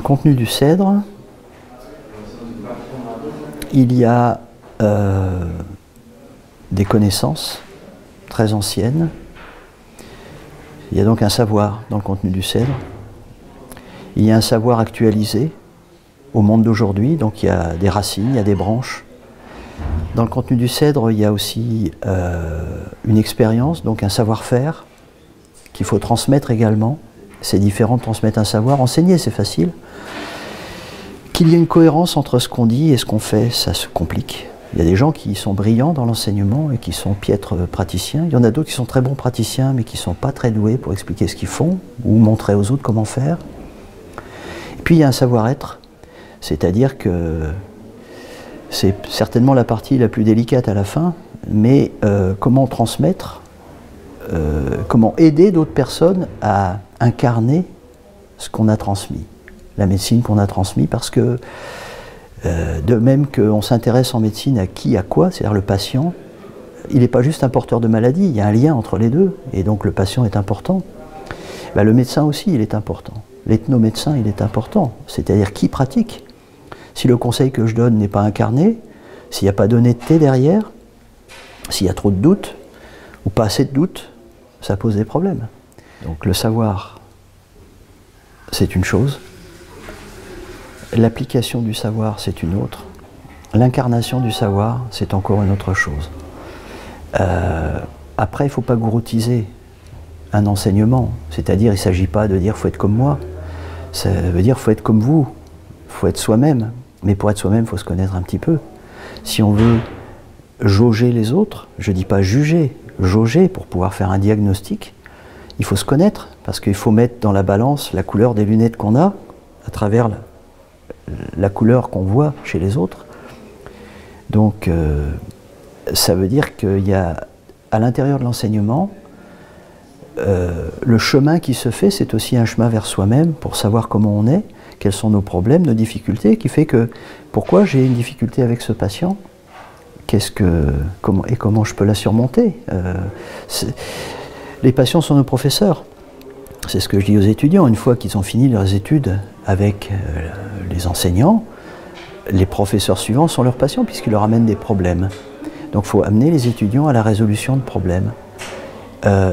contenu du cèdre, il y a des connaissances très anciennes. Il y a donc un savoir dans le contenu du cèdre. Il y a un savoir actualisé au monde d'aujourd'hui, donc il y a des racines, il y a des branches. Dans le contenu du cèdre, il y a aussi une expérience, donc un savoir-faire qu'il faut transmettre également. C'est différent de transmettre un savoir. Enseigner, c'est facile. Qu'il y ait une cohérence entre ce qu'on dit et ce qu'on fait, ça se complique. Il y a des gens qui sont brillants dans l'enseignement et qui sont piètres praticiens. Il y en a d'autres qui sont très bons praticiens mais qui ne sont pas très doués pour expliquer ce qu'ils font ou montrer aux autres comment faire. Et puis il y a un savoir-être, c'est-à-dire que c'est certainement la partie la plus délicate à la fin, mais comment transmettre, comment aider d'autres personnes à incarner ce qu'on a transmis, la médecine qu'on a transmise, parce que de même qu'on s'intéresse en médecine à qui, à quoi, c'est-à-dire le patient, il n'est pas juste un porteur de maladie, il y a un lien entre les deux, et donc le patient est important. Ben, le médecin aussi, il est important. L'ethnomédecin, il est important, c'est-à-dire qui pratique. Si le conseil que je donne n'est pas incarné, s'il n'y a pas d'honnêteté derrière, s'il y a trop de doutes, ou pas assez de doutes, ça pose des problèmes. Donc le savoir, c'est une chose. L'application du savoir, c'est une autre. L'incarnation du savoir, c'est encore une autre chose. Après, il ne faut pas gouroutiser un enseignement. C'est-à-dire, il ne s'agit pas de dire « faut être comme moi ». Ça veut dire « faut être comme vous ». Il faut être soi-même. Mais pour être soi-même, il faut se connaître un petit peu. Si on veut jauger les autres, je ne dis pas juger, jauger pour pouvoir faire un diagnostic, il faut se connaître, parce qu'il faut mettre dans la balance la couleur des lunettes qu'on a, à travers la couleur qu'on voit chez les autres. Donc, ça veut dire qu'il y a, à l'intérieur de l'enseignement, le chemin qui se fait, c'est aussi un chemin vers soi-même, pour savoir comment on est, quels sont nos problèmes, nos difficultés, qui fait que, pourquoi j'ai une difficulté avec ce patient, comment je peux la surmonter. Les patients sont nos professeurs. C'est ce que je dis aux étudiants. Une fois qu'ils ont fini leurs études avec les enseignants, les professeurs suivants sont leurs patients puisqu'ils leur amènent des problèmes. Donc il faut amener les étudiants à la résolution de problèmes.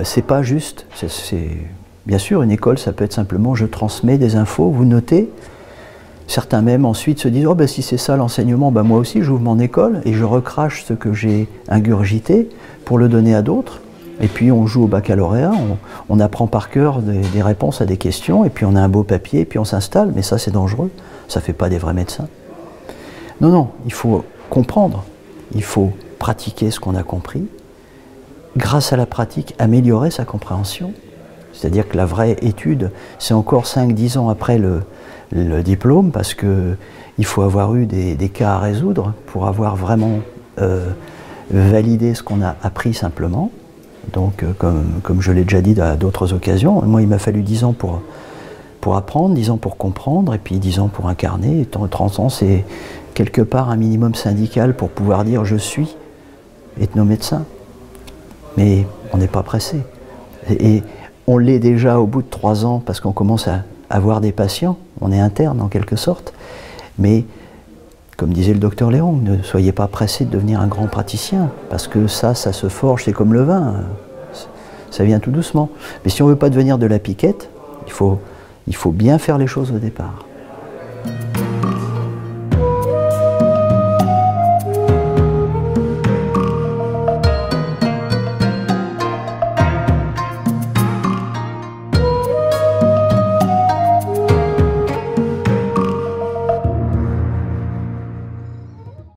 C'est pas juste, bien sûr, une école, ça peut être simplement je transmets des infos, vous notez. Certains même ensuite se disent oh ben si c'est ça l'enseignement, ben moi aussi j'ouvre mon école et je recrache ce que j'ai ingurgité pour le donner à d'autres. Et puis on joue au baccalauréat, on apprend par cœur des réponses à des questions, et puis on a un beau papier, et puis on s'installe, mais ça c'est dangereux, ça ne fait pas des vrais médecins. Non, non, il faut comprendre, il faut pratiquer ce qu'on a compris, grâce à la pratique, améliorer sa compréhension. C'est-à-dire que la vraie étude, c'est encore 5-10 ans après le diplôme, parce qu'il faut avoir eu des cas à résoudre pour avoir vraiment validé ce qu'on a appris simplement. Donc, comme je l'ai déjà dit à d'autres occasions, moi il m'a fallu 10 ans pour apprendre, 10 ans pour comprendre, et puis 10 ans pour incarner. Et 30 ans, c'est quelque part un minimum syndical pour pouvoir dire je suis ethnomédecin. Mais on n'est pas pressé. Et on l'est déjà au bout de 3 ans parce qu'on commence à avoir des patients, on est interne en quelque sorte. Mais comme disait le docteur Léon, ne soyez pas pressé de devenir un grand praticien, parce que ça se forge, c'est comme le vin, ça vient tout doucement. Mais si on ne veut pas devenir de la piquette, il faut bien faire les choses au départ.